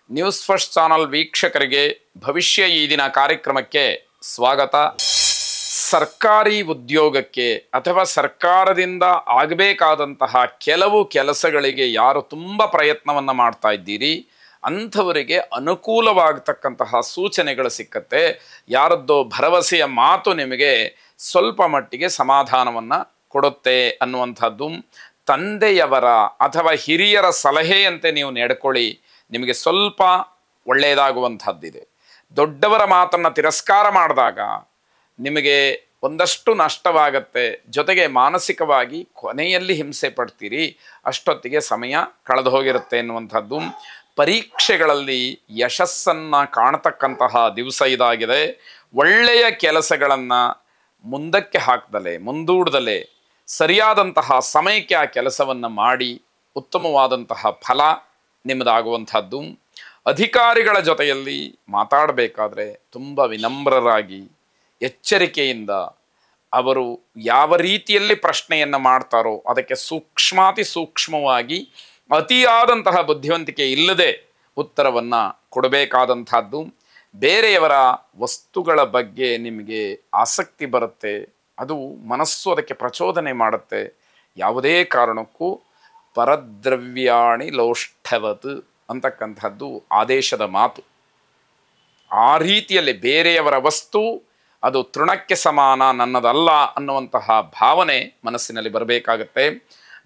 News first channel ವೀಕ್ಷಕರಿಗೆ ಭವಿಷ್ಯ ಈ ದಿನ ಕಾರ್ಯಕ್ರಮಕ್ಕೆ ಸ್ವಾಗತ. ಸರ್ಕಾರಿ ಉದ್ಯೋಗಕ್ಕೆ ಅಥವಾ ಸರ್ಕಾರದಿಂದ ಆಗಬೇಕಾದಂತಹ ಕೆಲವು ಕೆಲಸಗಳಿಗೆ ಯಾರು ತುಂಬ ಪ್ರಯತ್ನವನ್ನು ಮಾಡ್ತಾ ಇದ್ದೀರಿ ಅಂಥವರಿಗೆ ಅನುಕೂಲವಾಗತಕ್ಕಂತಹ ಸೂಚನೆಗಳು ಸಿಕ್ಕತ್ತೆ. ಯಾರದ್ದೋ ಭರವಸೆಯ ಮಾತು ನಿಮಗೆ ಸ್ವಲ್ಪ ಮಟ್ಟಿಗೆ ಸಮಾಧಾನವನ್ನು ಕೊಡುತ್ತೆ ಅನ್ನುವಂಥದ್ದು. ತಂದೆಯವರ ಅಥವಾ ಹಿರಿಯರ ಸಲಹೆಯಂತೆ ನೀವು ನಡ್ಕೊಳ್ಳಿ, ನಿಮಗೆ ಸ್ವಲ್ಪ ಒಳ್ಳೆಯದಾಗುವಂಥದ್ದಿದೆ. ದೊಡ್ಡವರ ಮಾತನ್ನು ತಿರಸ್ಕಾರ ಮಾಡಿದಾಗ ನಿಮಗೆ ಒಂದಷ್ಟು ನಷ್ಟವಾಗತ್ತೆ, ಜೊತೆಗೆ ಮಾನಸಿಕವಾಗಿ ಕೊನೆಯಲ್ಲಿ ಹಿಂಸೆ ಪಡ್ತೀರಿ, ಅಷ್ಟೊತ್ತಿಗೆ ಸಮಯ ಕಳೆದು ಹೋಗಿರುತ್ತೆ ಎನ್ನುವಂಥದ್ದು. ಪರೀಕ್ಷೆಗಳಲ್ಲಿ ಯಶಸ್ಸನ್ನು ಕಾಣತಕ್ಕಂತಹ ದಿವಸ ಇದಾಗಿದೆ. ಒಳ್ಳೆಯ ಕೆಲಸಗಳನ್ನು ಮುಂದಕ್ಕೆ ಹಾಕ್ದಲೆ ಮುಂದೂಡ್ದಲೆ ಸರಿಯಾದಂತಹ ಸಮಯಕ್ಕೆ ಆ ಕೆಲಸವನ್ನು ಮಾಡಿ ಉತ್ತಮವಾದಂತಹ ಫಲ ನಿಮ್ಮದಾಗುವಂಥದ್ದು. ಅಧಿಕಾರಿಗಳ ಜೊತೆಯಲ್ಲಿ ಮಾತಾಡಬೇಕಾದ್ರೆ ತುಂಬ ವಿನಮ್ರರಾಗಿ ಎಚ್ಚರಿಕೆಯಿಂದ ಅವರು ಯಾವ ರೀತಿಯಲ್ಲಿ ಪ್ರಶ್ನೆಯನ್ನು ಮಾಡ್ತಾರೋ ಅದಕ್ಕೆ ಸೂಕ್ಷ್ಮಾತಿ ಸೂಕ್ಷ್ಮವಾಗಿ ಅತಿಯಾದಂತಹ ಬುದ್ಧಿವಂತಿಕೆ ಇಲ್ಲದೆ ಉತ್ತರವನ್ನು ಕೊಡಬೇಕಾದಂಥದ್ದು. ಬೇರೆಯವರ ವಸ್ತುಗಳ ಬಗ್ಗೆ ನಿಮಗೆ ಆಸಕ್ತಿ ಬರುತ್ತೆ, ಅದು ಮನಸ್ಸು ಅದಕ್ಕೆ ಪ್ರಚೋದನೆ ಮಾಡುತ್ತೆ. ಯಾವುದೇ ಕಾರಣಕ್ಕೂ ಪರದ್ರವ್ಯಾಣಿ ಲೋಷ್ಠವತ್ ಅಂತಕ್ಕಂಥದ್ದು ಆದೇಶದ ಮಾತು. ಆ ರೀತಿಯಲ್ಲಿ ಬೇರೆಯವರ ವಸ್ತು ಅದು ತೃಣಕ್ಕೆ ಸಮಾನ, ನನ್ನದಲ್ಲ ಅನ್ನುವಂತಹ ಭಾವನೆ ಮನಸ್ಸಿನಲ್ಲಿ ಬರಬೇಕಾಗತ್ತೆ.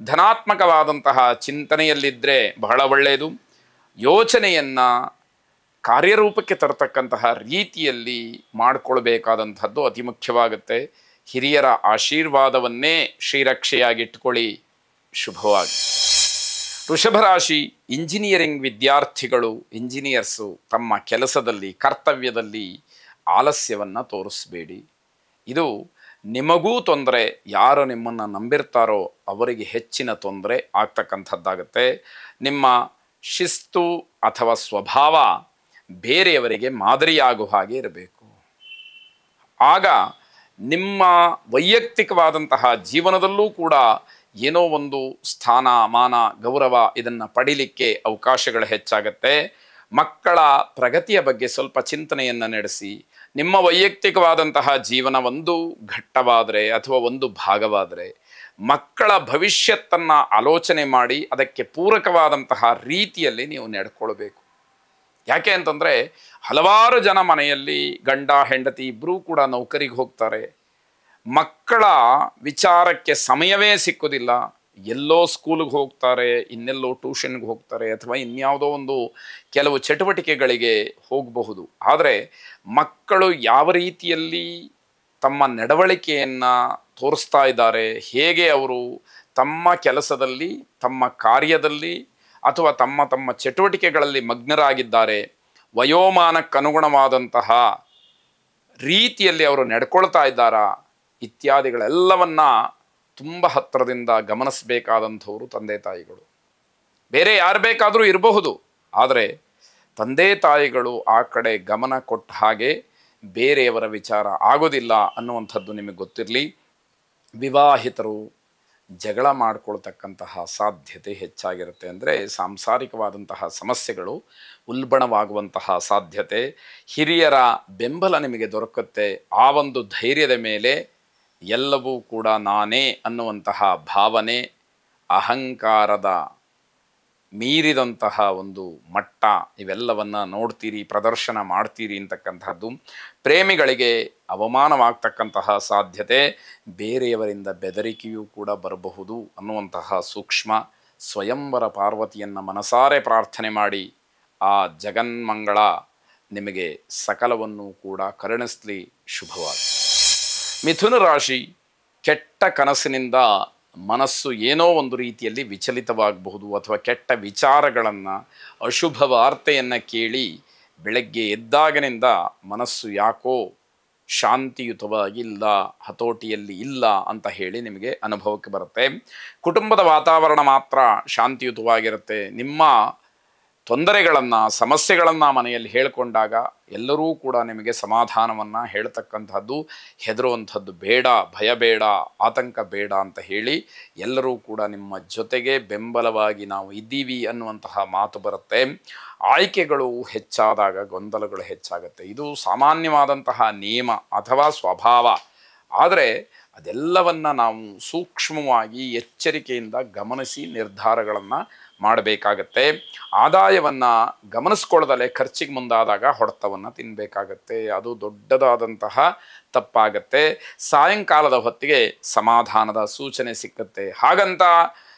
ಧನಾತ್ಮಕವಾದಂತಹ ಚಿಂತನೆಯಲ್ಲಿದ್ದರೆ ಬಹಳ ಒಳ್ಳೆಯದು. ಯೋಚನೆಯನ್ನು ಕಾರ್ಯರೂಪಕ್ಕೆ ತರತಕ್ಕಂತಹ ರೀತಿಯಲ್ಲಿ ಮಾಡಿಕೊಳ್ಬೇಕಾದಂಥದ್ದು ಅತಿ ಮುಖ್ಯವಾಗುತ್ತೆ. ಹಿರಿಯರ ಆಶೀರ್ವಾದವನ್ನೇ ಶ್ರೀರಕ್ಷೆಯಾಗಿಟ್ಕೊಳ್ಳಿ, ಶುಭವಾಗಿ. ವೃಷಭರಾಶಿ ಇಂಜಿನಿಯರಿಂಗ್ ವಿದ್ಯಾರ್ಥಿಗಳು, ಇಂಜಿನಿಯರ್ಸು ತಮ್ಮ ಕೆಲಸದಲ್ಲಿ ಕರ್ತವ್ಯದಲ್ಲಿ ಆಲಸ್ಯವನ್ನು ತೋರಿಸಬೇಡಿ. ಇದು ನಿಮಗೂ ತೊಂದರೆ, ಯಾರು ನಿಮ್ಮನ್ನು ನಂಬಿರ್ತಾರೋ ಅವರಿಗೆ ಹೆಚ್ಚಿನ ತೊಂದರೆ ಆಗ್ತಕ್ಕಂಥದ್ದಾಗತ್ತೆ. ನಿಮ್ಮ ಶಿಸ್ತು ಅಥವಾ ಸ್ವಭಾವ ಬೇರೆಯವರಿಗೆ ಮಾದರಿಯಾಗುವ ಹಾಗೆ ಇರಬೇಕು. ಆಗ ನಿಮ್ಮ ವೈಯಕ್ತಿಕವಾದಂತಹ ಜೀವನದಲ್ಲೂ ಕೂಡ ಏನೋ ಒಂದು ಸ್ಥಾನ ಮಾನ ಗೌರವ ಇದನ್ನು ಪಡೀಲಿಕ್ಕೆ ಅವಕಾಶಗಳು ಹೆಚ್ಚಾಗತ್ತೆ. ಮಕ್ಕಳ ಪ್ರಗತಿಯ ಬಗ್ಗೆ ಸ್ವಲ್ಪ ಚಿಂತನೆಯನ್ನು ನಡೆಸಿ. ನಿಮ್ಮ ವೈಯಕ್ತಿಕವಾದಂತಹ ಜೀವನ ಒಂದು ಘಟ್ಟವಾದರೆ ಅಥವಾ ಒಂದು ಭಾಗವಾದರೆ ಮಕ್ಕಳ ಭವಿಷ್ಯತ್ತನ್ನು ಆಲೋಚನೆ ಮಾಡಿ ಅದಕ್ಕೆ ಪೂರಕವಾದಂತಹ ರೀತಿಯಲ್ಲಿ ನೀವು ನಡ್ಕೊಳ್ಬೇಕು. ಯಾಕೆ ಅಂತಂದರೆ ಹಲವಾರು ಜನ ಮನೆಯಲ್ಲಿ ಗಂಡ ಹೆಂಡತಿ ಇಬ್ಬರೂ ಕೂಡ ನೌಕರಿಗೆ ಹೋಗ್ತಾರೆ. ಮಕ್ಕಳ ವಿಚಾರಕ್ಕೆ ಸಮಯವೇ ಸಿಕ್ಕೋದಿಲ್ಲ. ಎಲ್ಲೋ ಸ್ಕೂಲಿಗೆ ಹೋಗ್ತಾರೆ, ಇನ್ನೆಲ್ಲೋ ಟ್ಯೂಷನ್ಗೆ ಹೋಗ್ತಾರೆ, ಅಥವಾ ಇನ್ಯಾವುದೋ ಒಂದು ಕೆಲವು ಚಟುವಟಿಕೆಗಳಿಗೆ ಹೋಗಬಹುದು. ಆದರೆ ಮಕ್ಕಳು ಯಾವ ರೀತಿಯಲ್ಲಿ ತಮ್ಮ ನಡವಳಿಕೆಯನ್ನು ತೋರಿಸ್ತಾ ಇದ್ದಾರೆ, ಹೇಗೆ ಅವರು ತಮ್ಮ ಕೆಲಸದಲ್ಲಿ ತಮ್ಮ ಕಾರ್ಯದಲ್ಲಿ ಅಥವಾ ತಮ್ಮ ತಮ್ಮ ಚಟುವಟಿಕೆಗಳಲ್ಲಿ ಮಗ್ನರಾಗಿದ್ದಾರೆ, ವಯೋಮಾನಕ್ಕನುಗುಣವಾದಂತಹ ರೀತಿಯಲ್ಲಿ ಅವರು ನಡ್ಕೊಳ್ತಾ ಇದ್ದಾರಾ ಇತ್ಯಾದಿಗಳೆಲ್ಲವನ್ನ ತುಂಬ ಹತ್ತಿರದಿಂದ ಗಮನಿಸಬೇಕಾದಂಥವರು ತಂದೆ ತಾಯಿಗಳು. ಬೇರೆ ಯಾರು ಬೇಕಾದರೂ ಇರಬಹುದು, ಆದರೆ ತಂದೆ ತಾಯಿಗಳು ಆ ಕಡೆ ಗಮನ ಕೊಟ್ಟ ಹಾಗೆ ಬೇರೆಯವರ ವಿಚಾರ ಆಗೋದಿಲ್ಲ ಅನ್ನುವಂಥದ್ದು ನಿಮಗೆ ಗೊತ್ತಿರಲಿ. ವಿವಾಹಿತರು ಜಗಳ ಮಾಡಿಕೊಳ್ತಕ್ಕಂತಹ ಸಾಧ್ಯತೆ ಹೆಚ್ಚಾಗಿರುತ್ತೆ. ಅಂದರೆ ಸಾಂಸಾರಿಕವಾದಂತಹ ಸಮಸ್ಯೆಗಳು ಉಲ್ಬಣವಾಗುವಂತಹ ಸಾಧ್ಯತೆ. ಹಿರಿಯರ ಬೆಂಬಲ ನಿಮಗೆ ದೊರಕುತ್ತೆ. ಆ ಒಂದು ಧೈರ್ಯದ ಮೇಲೆ ಎಲ್ಲವೂ ಕೂಡ ನಾನೇ ಅನ್ನುವಂತಹ ಭಾವನೆ, ಅಹಂಕಾರದ ಮೀರಿದಂತಹ ಒಂದು ಮಟ್ಟ ಇವೆಲ್ಲವನ್ನು ನೋಡ್ತೀರಿ, ಪ್ರದರ್ಶನ ಮಾಡ್ತೀರಿ ಅಂತಕ್ಕಂಥದ್ದು. ಪ್ರೇಮಿಗಳಿಗೆ ಅವಮಾನವಾಗ್ತಕ್ಕಂತಹ ಸಾಧ್ಯತೆ, ಬೇರೆಯವರಿಂದ ಬೆದರಿಕೆಯೂ ಕೂಡ ಬರಬಹುದು ಅನ್ನುವಂತಹ ಸೂಕ್ಷ್ಮ. ಸ್ವಯಂವರ ಪಾರ್ವತಿಯನ್ನು ಮನಸಾರೆ ಪ್ರಾರ್ಥನೆ ಮಾಡಿ, ಆ ಜಗನ್ಮಂಗಳ ನಿಮಗೆ ಸಕಲವನ್ನು ಕೂಡ ಕರುಣಿಸಲಿ, ಶುಭವಾಗಿ. ಮಿಥುನ ರಾಶಿ, ಕೆಟ್ಟ ಕನಸಿನಿಂದ ಮನಸ್ಸು ಏನೋ ಒಂದು ರೀತಿಯಲ್ಲಿ ವಿಚಲಿತವಾಗಬಹುದು, ಅಥವಾ ಕೆಟ್ಟ ವಿಚಾರಗಳನ್ನು ಅಶುಭ ವಾರ್ತೆಯನ್ನು ಕೇಳಿ ಬೆಳಗ್ಗೆ ಎದ್ದಾಗನಿಂದ ಮನಸ್ಸು ಯಾಕೋ ಶಾಂತಿಯುತವಾಗಿಲ್ಲ, ಹತೋಟಿಯಲ್ಲಿ ಇಲ್ಲ ಅಂತ ಹೇಳಿ ನಿಮಗೆ ಅನುಭವಕ್ಕೆ ಬರುತ್ತೆ. ಕುಟುಂಬದ ವಾತಾವರಣ ಮಾತ್ರ ಶಾಂತಿಯುತವಾಗಿರುತ್ತೆ. ನಿಮ್ಮ ತೊಂದರೆಗಳನ್ನು ಸಮಸ್ಯೆಗಳನ್ನು ಮನೆಯಲ್ಲಿ ಹೇಳಿಕೊಂಡಾಗ ಎಲ್ಲರೂ ಕೂಡ ನಿಮಗೆ ಸಮಾಧಾನವನ್ನು ಹೇಳ್ತಕ್ಕಂಥದ್ದು. ಹೆದರುವಂಥದ್ದು ಬೇಡ, ಭಯ ಬೇಡ, ಆತಂಕ ಬೇಡ ಅಂತ ಹೇಳಿ ಎಲ್ಲರೂ ಕೂಡ ನಿಮ್ಮ ಜೊತೆಗೆ ಬೆಂಬಲವಾಗಿ ನಾವು ಇದ್ದೀವಿ ಅನ್ನುವಂತಹ ಮಾತು ಬರುತ್ತೆ. ಆಯ್ಕೆಗಳು ಹೆಚ್ಚಾದಾಗ ಗೊಂದಲಗಳು ಹೆಚ್ಚಾಗುತ್ತೆ. ಇದು ಸಾಮಾನ್ಯವಾದಂತಹ ನಿಯಮ ಅಥವಾ ಸ್ವಭಾವ. ಆದರೆ ಅದೆಲ್ಲವನ್ನು ನಾವು ಸೂಕ್ಷ್ಮವಾಗಿ ಎಚ್ಚರಿಕೆಯಿಂದ ಗಮನಿಸಿ ನಿರ್ಧಾರಗಳನ್ನು ಮಾಡಬೇಕಾಗತ್ತೆ. ಆದಾಯವನ್ನು ಗಮನಿಸ್ಕೊಳ್ಳದಲ್ಲೇ ಖರ್ಚಿಗೆ ಮುಂದಾದಾಗ ಹೊಡೆತವನ್ನು ತಿನ್ನಬೇಕಾಗತ್ತೆ. ಅದು ದೊಡ್ಡದಾದಂತಹ ತಪ್ಪಾಗತ್ತೆ. ಸಾಯಂಕಾಲದ ಹೊತ್ತಿಗೆ ಸಮಾಧಾನದ ಸೂಚನೆ ಸಿಕ್ಕತ್ತೆ. ಹಾಗಂತ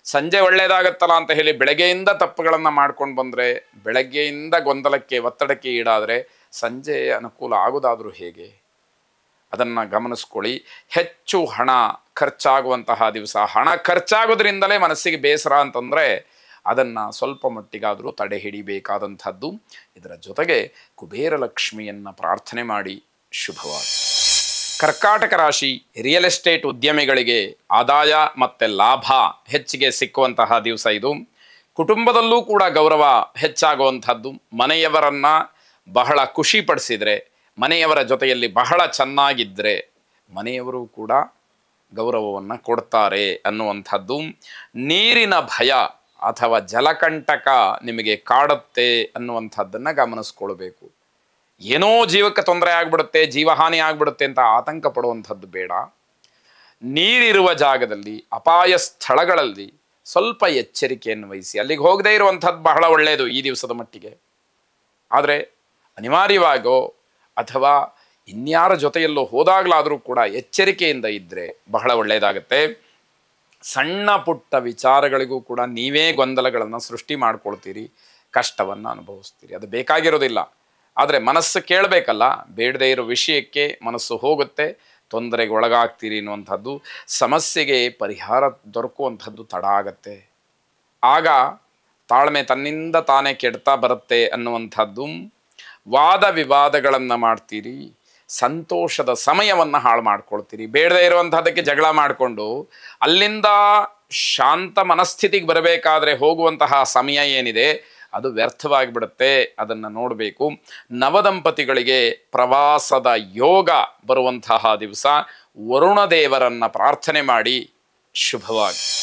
ಸಂಜೆ ಒಳ್ಳೆಯದಾಗತ್ತಲ್ಲ ಅಂತ ಹೇಳಿ ಬೆಳಗ್ಗೆಯಿಂದ ತಪ್ಪುಗಳನ್ನು ಮಾಡ್ಕೊಂಡು ಬಂದರೆ, ಬೆಳಗ್ಗೆಯಿಂದ ಗೊಂದಲಕ್ಕೆ ಒತ್ತಡಕ್ಕೆ ಈಡಾದರೆ ಸಂಜೆ ಅನುಕೂಲ ಆಗೋದಾದರೂ ಹೇಗೆ? ಅದನ್ನು ಗಮನಿಸ್ಕೊಳ್ಳಿ. ಹೆಚ್ಚು ಹಣ ಖರ್ಚಾಗುವಂತಹ ದಿವಸ, ಹಣ ಖರ್ಚಾಗೋದ್ರಿಂದಲೇ ಮನಸ್ಸಿಗೆ ಬೇಸರ ಅಂತಂದರೆ ಅದನ್ನು ಸ್ವಲ್ಪ ಮಟ್ಟಿಗಾದರೂ ತಡೆ ಹಿಡಿಬೇಕಾದಂಥದ್ದು. ಇದರ ಜೊತೆಗೆ ಕುಬೇರ ಲಕ್ಷ್ಮಿಯನ್ನು ಪ್ರಾರ್ಥನೆ ಮಾಡಿ ಶುಭವಾಗಿ. ಕರ್ಕಾಟಕ ರಾಶಿ ರಿಯಲ್ ಎಸ್ಟೇಟ್ ಉದ್ಯಮಿಗಳಿಗೆ ಆದಾಯ ಮತ್ತು ಲಾಭ ಹೆಚ್ಚಿಗೆ ಸಿಕ್ಕುವಂತಹ ದಿವಸ ಇದು. ಕುಟುಂಬದಲ್ಲೂ ಕೂಡ ಗೌರವ ಹೆಚ್ಚಾಗುವಂಥದ್ದು. ಮನೆಯವರನ್ನು ಬಹಳ ಖುಷಿಪಡಿಸಿದರೆ, ಮನೆಯವರ ಜೊತೆಯಲ್ಲಿ ಬಹಳ ಚೆನ್ನಾಗಿದ್ದರೆ ಮನೆಯವರು ಕೂಡ ಗೌರವವನ್ನು ಕೊಡ್ತಾರೆ ಅನ್ನುವಂಥದ್ದು. ನೀರಿನ ಭಯ ಅಥವಾ ಜಲಕಂಟಕ ನಿಮಗೆ ಕಾಡುತ್ತೆ ಅನ್ನುವಂಥದ್ದನ್ನು ಗಮನಿಸ್ಕೊಳ್ಬೇಕು. ಏನೋ ಜೀವಕ್ಕೆ ತೊಂದರೆ ಆಗ್ಬಿಡುತ್ತೆ, ಜೀವಹಾನಿ ಆಗ್ಬಿಡುತ್ತೆ ಅಂತ ಆತಂಕ ಪಡುವಂಥದ್ದು ಬೇಡ. ನೀರಿರುವ ಜಾಗದಲ್ಲಿ, ಅಪಾಯ ಸ್ಥಳಗಳಲ್ಲಿ ಸ್ವಲ್ಪ ಎಚ್ಚರಿಕೆಯನ್ನು ವಹಿಸಿ. ಅಲ್ಲಿಗೆ ಹೋಗದೇ ಇರುವಂಥದ್ದು ಬಹಳ ಒಳ್ಳೆಯದು ಈ ದಿವಸದ ಮಟ್ಟಿಗೆ. ಆದರೆ ಅನಿವಾರ್ಯವಾಗೋ ಅಥವಾ ಇನ್ಯಾರ ಜೊತೆಯಲ್ಲೋ ಹೋದಾಗಲಾದರೂ ಕೂಡ ಎಚ್ಚರಿಕೆಯಿಂದ ಇದ್ದರೆ ಬಹಳ ಒಳ್ಳೆಯದಾಗತ್ತೆ. ಸಣ್ಣ ಪುಟ್ಟ ವಿಚಾರಗಳಿಗೂ ಕೂಡ ನೀವೇ ಗೊಂದಲಗಳನ್ನು ಸೃಷ್ಟಿ ಮಾಡ್ಕೊಳ್ತೀರಿ, ಕಷ್ಟವನ್ನು ಅನುಭವಿಸ್ತೀರಿ. ಅದು ಬೇಕಾಗಿರೋದಿಲ್ಲ. ಆದರೆ ಮನಸ್ಸು ಕೇಳಬೇಕಲ್ಲ. ಬೇಡದೇ ಇರೋ ವಿಷಯಕ್ಕೆ ಮನಸ್ಸು ಹೋಗುತ್ತೆ, ತೊಂದರೆಗೆ ಒಳಗಾಗ್ತೀರಿ ಅನ್ನುವಂಥದ್ದು. ಸಮಸ್ಯೆಗೆ ಪರಿಹಾರ ದೊರಕುವಂಥದ್ದು ತಡ ಆಗತ್ತೆ. ಆಗ ತಾಳ್ಮೆ ತನ್ನಿಂದ ತಾನೇ ಕೆಡ್ತಾ ಬರುತ್ತೆ ಅನ್ನುವಂಥದ್ದು. ವಾದ ವಿವಾದಗಳನ್ನು ಮಾಡ್ತೀರಿ, ಸಂತೋಷದ ಸಮಯವನ್ನು ಹಾಳು ಮಾಡ್ಕೊಳ್ತೀರಿ. ಬೇಡದೇ ಇರುವಂಥದ್ದಕ್ಕೆ ಜಗಳ ಮಾಡಿಕೊಂಡು ಅಲ್ಲಿಂದ ಶಾಂತ ಮನಸ್ಥಿತಿಗೆ ಬರಬೇಕಾದ್ರೆ ಹೋಗುವಂತಹ ಸಮಯ ಏನಿದೆ ಅದು ವ್ಯರ್ಥವಾಗಿಬಿಡುತ್ತೆ. ಅದನ್ನು ನೋಡಬೇಕು. ನವದಂಪತಿಗಳಿಗೆ ಪ್ರವಾಸದ ಯೋಗ ಬರುವಂತಹ ದಿವಸ. ವರುಣ ದೇವರನ್ನು ಪ್ರಾರ್ಥನೆ ಮಾಡಿ ಶುಭವಾಗಿ.